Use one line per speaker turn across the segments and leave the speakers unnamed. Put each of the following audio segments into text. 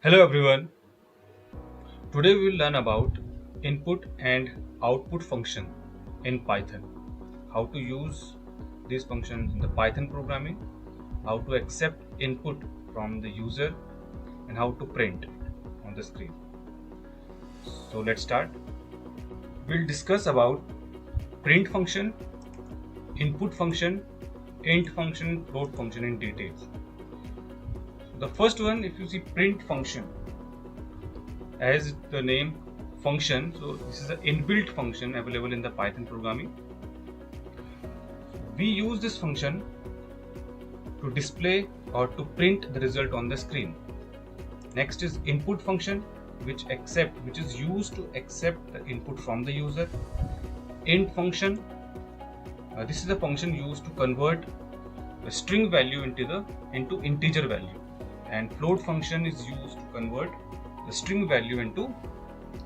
Hello everyone. Today we will learn about input and output function in Python. How to use these functions in the Python programming, how to accept input from the user, and how to print on the screen. So let's start. We'll discuss about print function, input function, int function, float function in detail. The first one, if you see print function, as the name function, so this is an inbuilt function available in the Python programming. We use this function to display or to print the result on the screen. Next is input function, which is used to accept the input from the user. Int function, this is a function used to convert a string value into integer value, and float function is used to convert the string value into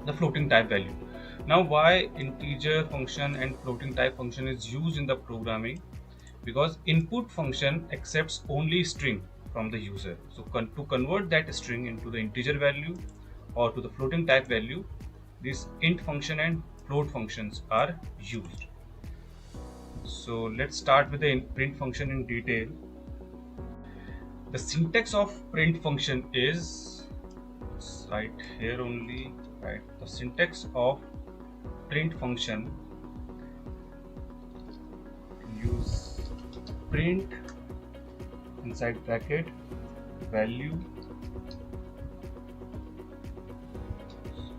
the floating type value. Now, why integer function and floating type function is used in the programming? Because input function accepts only string from the user. So to convert that string into the integer value or to the floating type value, this int function and float functions are used. So let's start with the print function in detail. The syntax of print function is right here only, right? The syntax of print function, use print inside bracket value.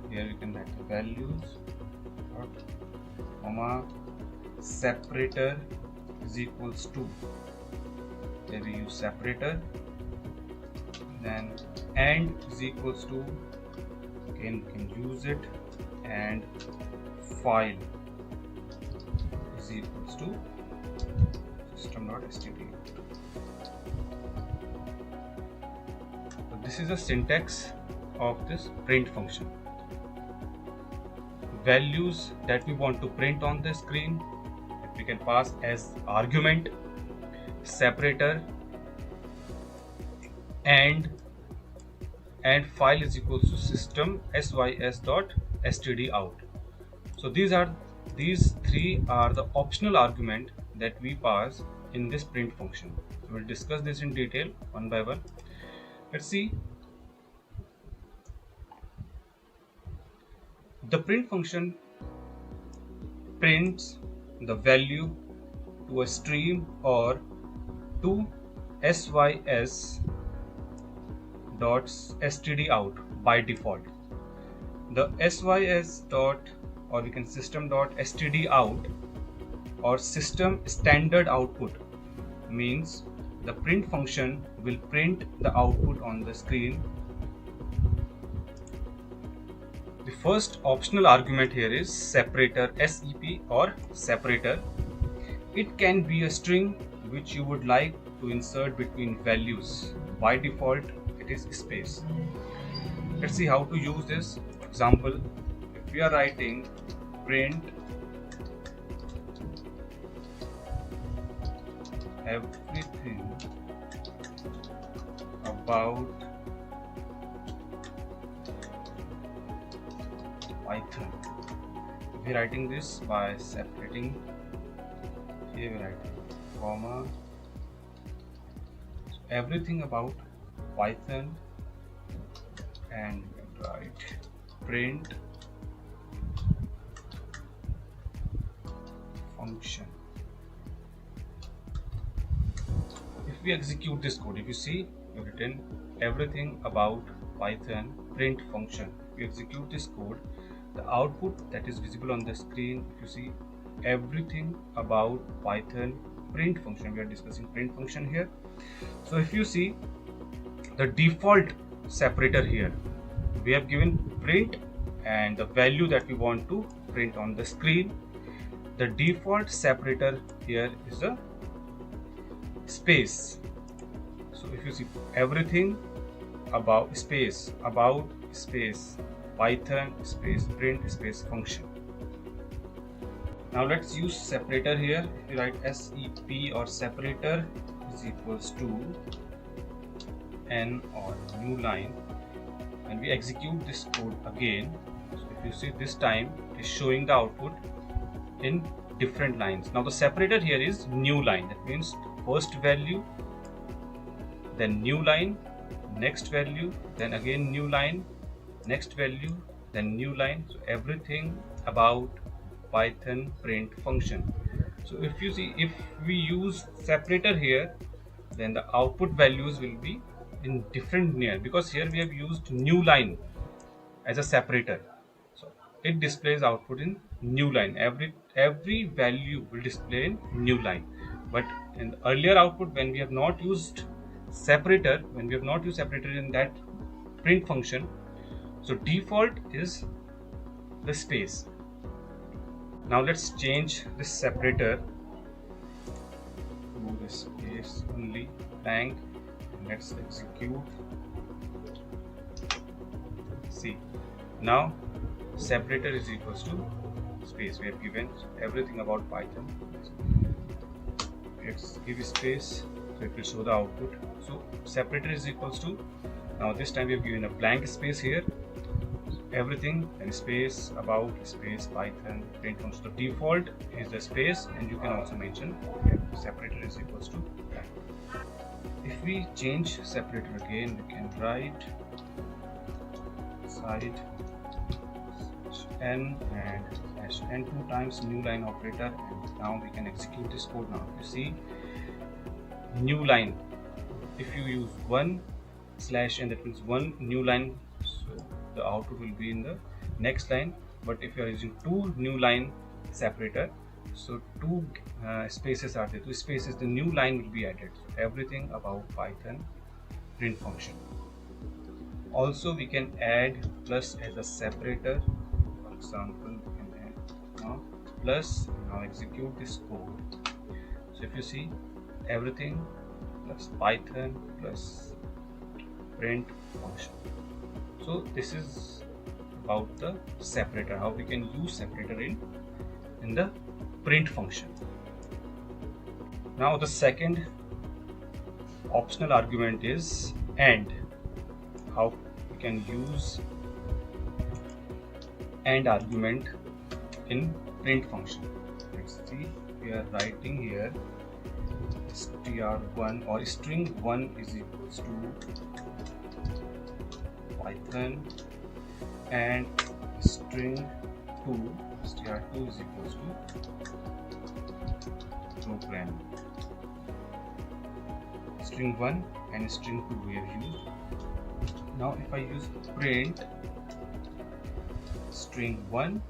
Here you can write the values, comma, separator is equals to, here we use separator, then and is equals to, again we can use it, and file is equals to system.std. So this is the syntax of this print function. Values that we want to print on the screen, we can pass as argument, separator, and file is equals to system sys.std out. So these three are the optional argument that we pass in this print function. So we'll discuss this in detail one by one. Let's see. The print function prints the value to a stream or to sys.std out by default. The sys dot, or we can system.std out, or system standard output, means the print function will print the output on the screen. The first optional argument here is separator, SEP or separator. It can be a string which you would like to insert between values. By default, it is space. Let's see how to use this. For example, if we are writing print everything about Python, we are writing this by separating. Here we write comma, everything about Python, and write print function. If we execute this code, if you see, we've written everything about Python print function. If we execute this code, the output that is visible on the screen, if you see everything about Python print function, we are discussing print function here. So if you see the default separator here, we have given print and the value that we want to print on the screen. The default separator here is a space. So if you see everything about space Python space print space function. Now let's use separator here. If you write SEP or separator is equals to n, or new line, when we execute this code again, so if you see this time it is showing the output in different lines. Now the separator here is new line, that means first value, then new line, next value, then again new line, next value, then new line. So everything about Python print function. So if you see, if we use separator here, then the output values will be in different near, because here we have used new line as a separator, so it displays output in new line. Every value will display in new line. But in the earlier output, when we have not used separator, in that print function, so default is the space. Now let's change this separator to the space only, blank, and let's execute. See, now separator is equals to space. We have given everything about Python. Let's give space, so it will show the output. So separator is equals to, now this time we have given a blank space here, everything, and space, about, space, Python print function. So default is the space, and you can also mention separator is equals to blank. If we change separator again, we can write side n and n 2 times new line operator, and now we can execute this code. Now you see new line, if you use one slash n, that means one new line, so the output will be in the next line. But if you are using two new line separator, so two spaces are there, two spaces, the new line will be added. So everything about Python print function. Also we can add plus as a separator. For example, we can add now plus, now execute this code. So if you see, everything plus Python plus print function. So this is about the separator, how we can use separator in the print function. Now the second optional argument is AND. How we can use AND argument in print function. Let's see, we are writing here str1 or string 1 is equals to Python, and string 2, str2 is equals to program. String 1 and string 2 we have used. Now if I use print string 1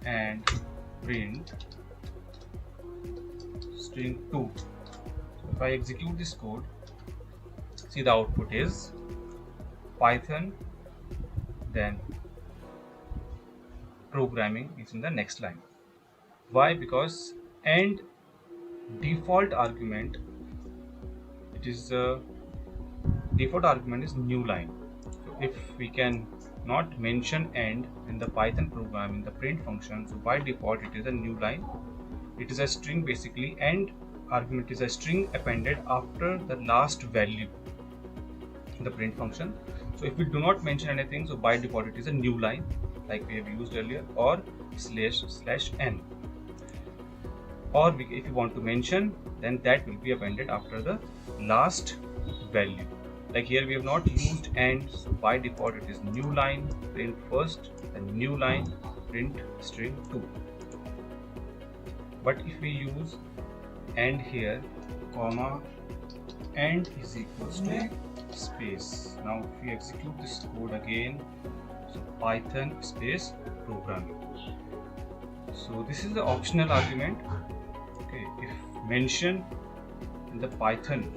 and print string 2, so if I execute this code, see the output is Python, then programming is in the next line. Why? Because AND default argument, it is default argument is new line. So if we can not mention AND in the Python program in the print function, so by default it is a new line. It is a string basically, AND argument is a string appended after the last value in the print function. So if we do not mention anything, so by default it is a new line like we have used earlier, or /n. Or if you want to mention, then that will be appended after the last value. Like here we have not used AND, so by default it is new line, print first, then new line, print string 2. But if we use AND here, comma, AND is equals to space. Now if we execute this code again, so Python space programming. So this is the optional argument. Okay, if mentioned in the Python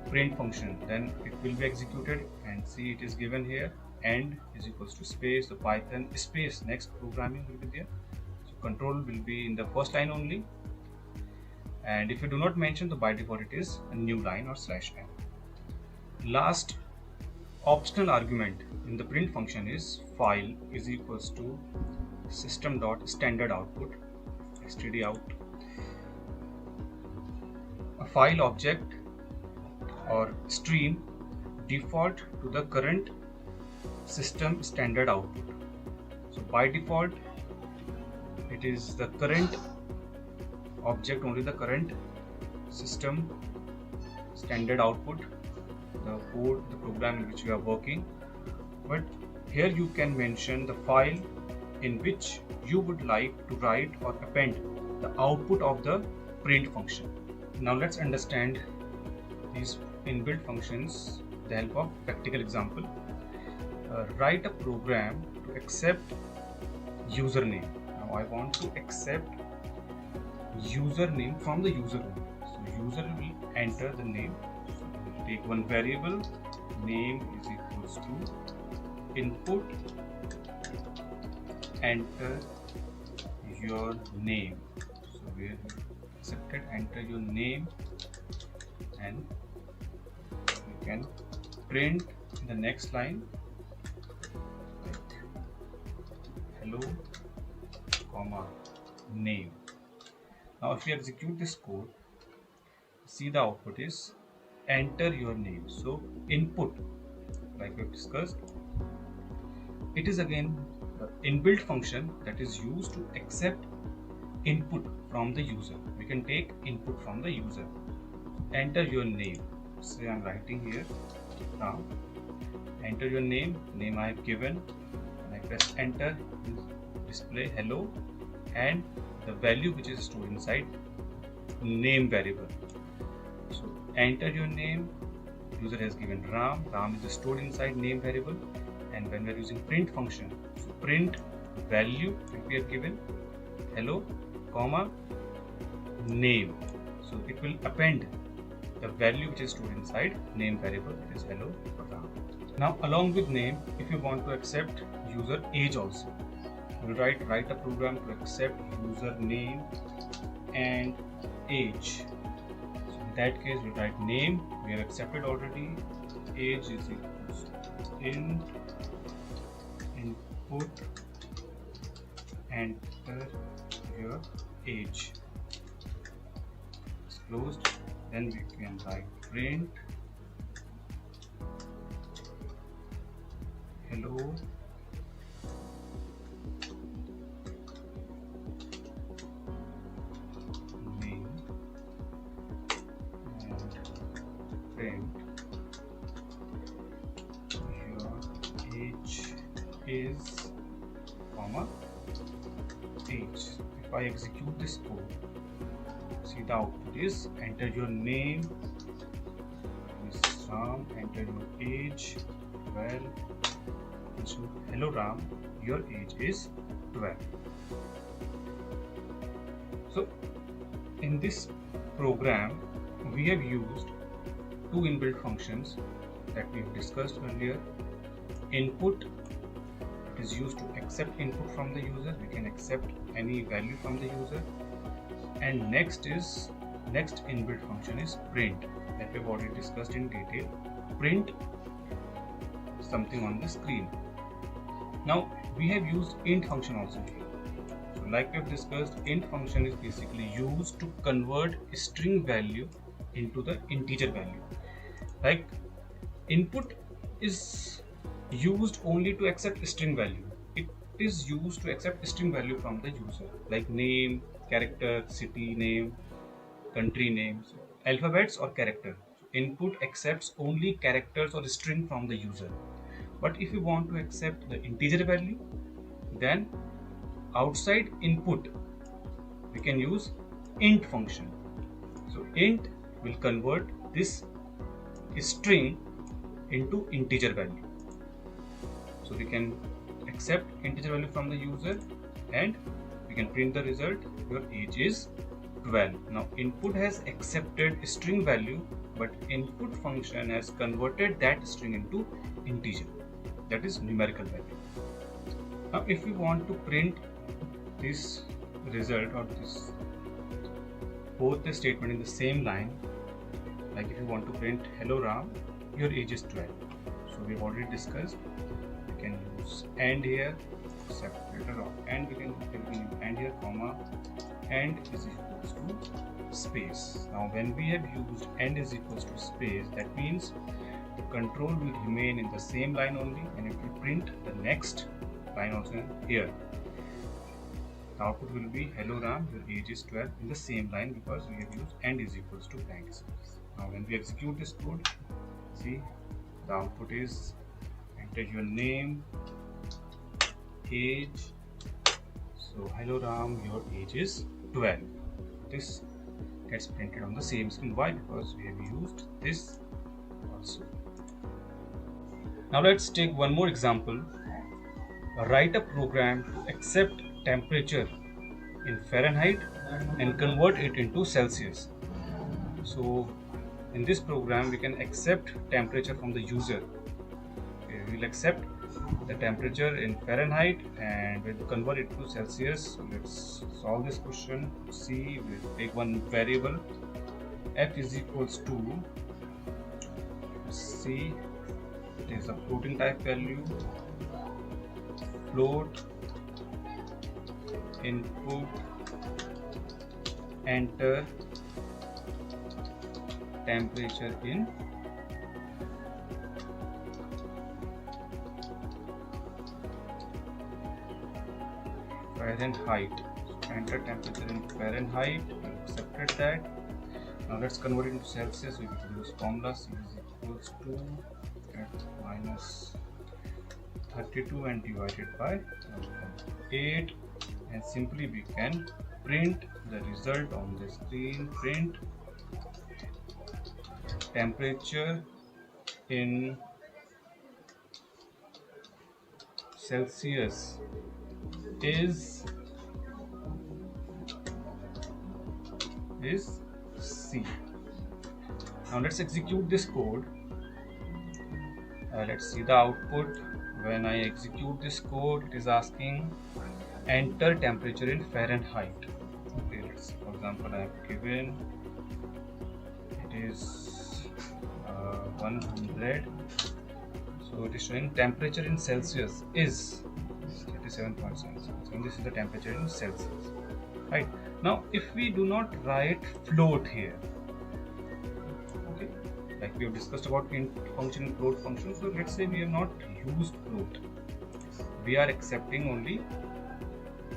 print function, then it will be executed, and see it is given here, AND is equals to space, the Python space, next programming will be there. So control will be in the first line only, and if you do not mention, the by default it is a new line or /n. Last optional argument in the print function is file is equals to system.standardoutput, std out. A file object or stream default to the current system standard output. So by default it is the current object, only the current system standard output, the code, the program in which we are working. But here you can mention the file in which you would like to write or append the output of the print function. Now let's understand these inbuilt functions with the help of practical example. Write a program to accept username. Now I want to accept username from the user name. So user will enter the name. So we will take one variable, name is equals to input, enter your name. So we have accepted, enter your name, and we can print in the next line like hello comma name. Now if you execute this code, see the output is enter your name. So input, like we have discussed, it is again the inbuilt function that is used to accept input from the user. We can take input from the user. Enter your name. Say I'm writing here now. Enter your name. Name I have given. And I press enter. Display hello and the value which is stored inside name variable. So enter your name. User has given Ram. Ram is stored inside name variable. And when we are using print function, so print value that we have given hello comma name. So it will append the value which is stored inside name variable, that is hello Ram. Now along with name, if you want to accept user age also, you will write a program to accept user name and age. So in that case we write name, we have accepted already, age is equals to input, enter your age. It's closed. Then we can write print hello name and print your age is comma age. If I execute this code, see the output is enter your name is Ram, enter your age 12. So hello Ram, your age is 12. So in this program we have used two inbuilt functions that we have discussed earlier. Input, it is used to accept input from the user. We can accept any value from the user. And next inbuilt function is print, that we have already discussed in detail. Print something on the screen. Now we have used int function also here. So like we have discussed, int function is basically used to convert string value into the integer value. Like input is used only to accept string value. It is used to accept string value from the user, like name, character, city name, country name, so alphabets or character. Input accepts only characters or string from the user. But if you want to accept the integer value, then outside input we can use int function. So int will convert this string into integer value. So we can accept integer value from the user and we can print the result, your age is 12. Now input has accepted string value, but input function has converted that string into integer, that is numerical value. Now if we want to print this result or this both the statement in the same line, like if you want to print hello Ram, your age is 12. So we've already discussed, we can use and here, separator of and, we can and here comma and is equals to space. Now when we have used and is equals to space, that means the control will remain in the same line only, and it will print the next line also here. The output will be hello Ram, your age is 12 in the same line, because we have used and is equals to blank space. Now when we execute this code, see the output is enter your name, age. So hello Ram, your age is 12. This gets printed on the same screen. Why? Because we have used this also. Now let's take one more example. Write a program to accept temperature in Fahrenheit and convert it into Celsius. So in this program we can accept temperature from the user. We will accept the temperature in Fahrenheit and we'll convert it to Celsius. So let's solve this question. See, we'll take one variable, f is equals to, see, it is a floating type value, float, input, enter temperature in Fahrenheit. So enter temperature in Fahrenheit, we accepted that. Now let's convert it into Celsius. We can use formula, C is equals to minus 32 and divided by 8, and simply we can print the result on the screen. Print temperature in Celsius is C. Now let's execute this code. Let's see the output. When I execute this code, it is asking enter temperature in Fahrenheit. Okay, let's, for example, I have given it is 100. So it is showing temperature in Celsius is 37.7, and this is the temperature in Celsius. Right, now if we do not write float here, okay, like we have discussed about int function and float function. So let's say we have not used float, we are accepting only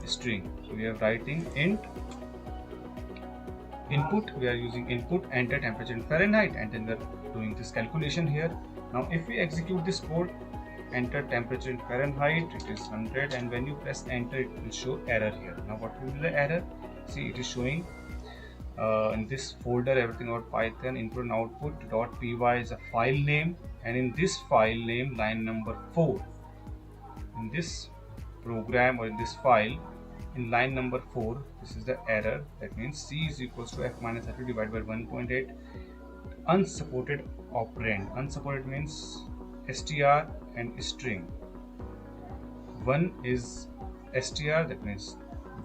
string. So we are writing int input, we are using input, enter temperature in Fahrenheit, and then we are doing this calculation here. Now if we execute this code, enter temperature in Fahrenheit, it is 100, and when you press enter it will show error here. Now what will be the error? See, it is showing in this folder everything about Python input and output .py is a file name, and in this file name line number 4, in this program or in this file in line number 4, this is the error. That means C is equals to f minus 30 divided by 1.8 unsupported operand. Unsupported means str and string. One is str, that means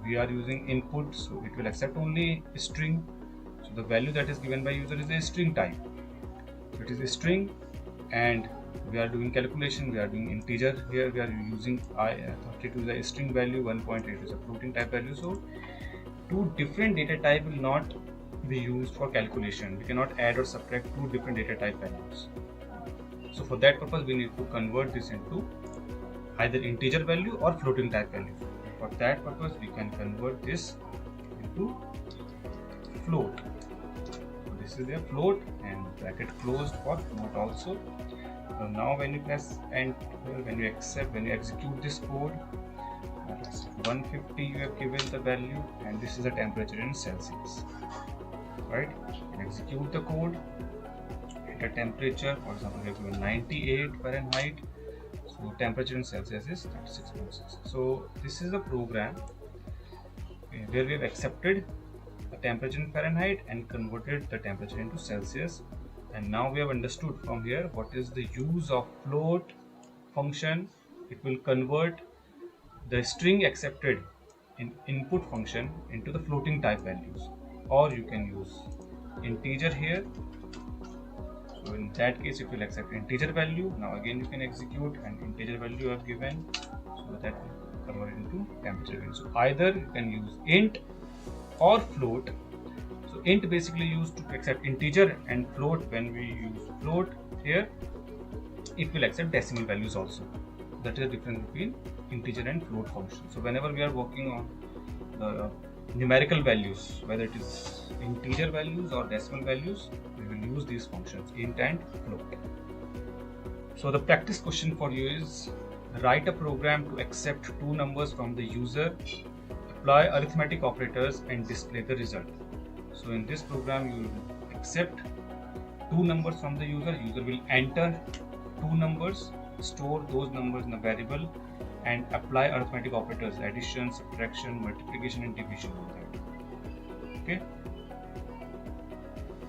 we are using input, so it will accept only string. So the value that is given by user is a string type. So it is a string, and we are doing calculation, we are doing integer here, we are using 32 is a string value, 1.8 is a floating type value. So two different data type will not be used for calculation. We cannot add or subtract two different data type values. So for that purpose we need to convert this into either integer value or floating type value. For that purpose we can convert this into float. So this is a float, and bracket closed for float also. So now when you press enter, when you accept, when you execute this code, 150 you have given the value, and this is the temperature in Celsius. Right? Execute the code. Enter temperature. For example, we have given 98 Fahrenheit. So temperature in Celsius is 36.6. So this is a program where we have accepted the temperature in Fahrenheit and converted the temperature into Celsius. And now we have understood from here what is the use of float function. It will convert the string accepted in input function into the floating type values, or you can use integer here. So in that case it will accept integer value. Now again you can execute, and integer value you have given, so that will convert it into temperature value. So either you can use int or float. So int basically used to accept integer, and float when we use float here, it will accept decimal values also. That is the difference between integer and float function. So whenever we are working on the numerical values, whether it is integer values or decimal values, we will use these functions, int and float. So the practice question for you is, write a program to accept two numbers from the user, apply arithmetic operators and display the result. So in this program you will accept two numbers from the user will enter two numbers, store those numbers in a variable and apply arithmetic operators, addition, subtraction, multiplication and division on them.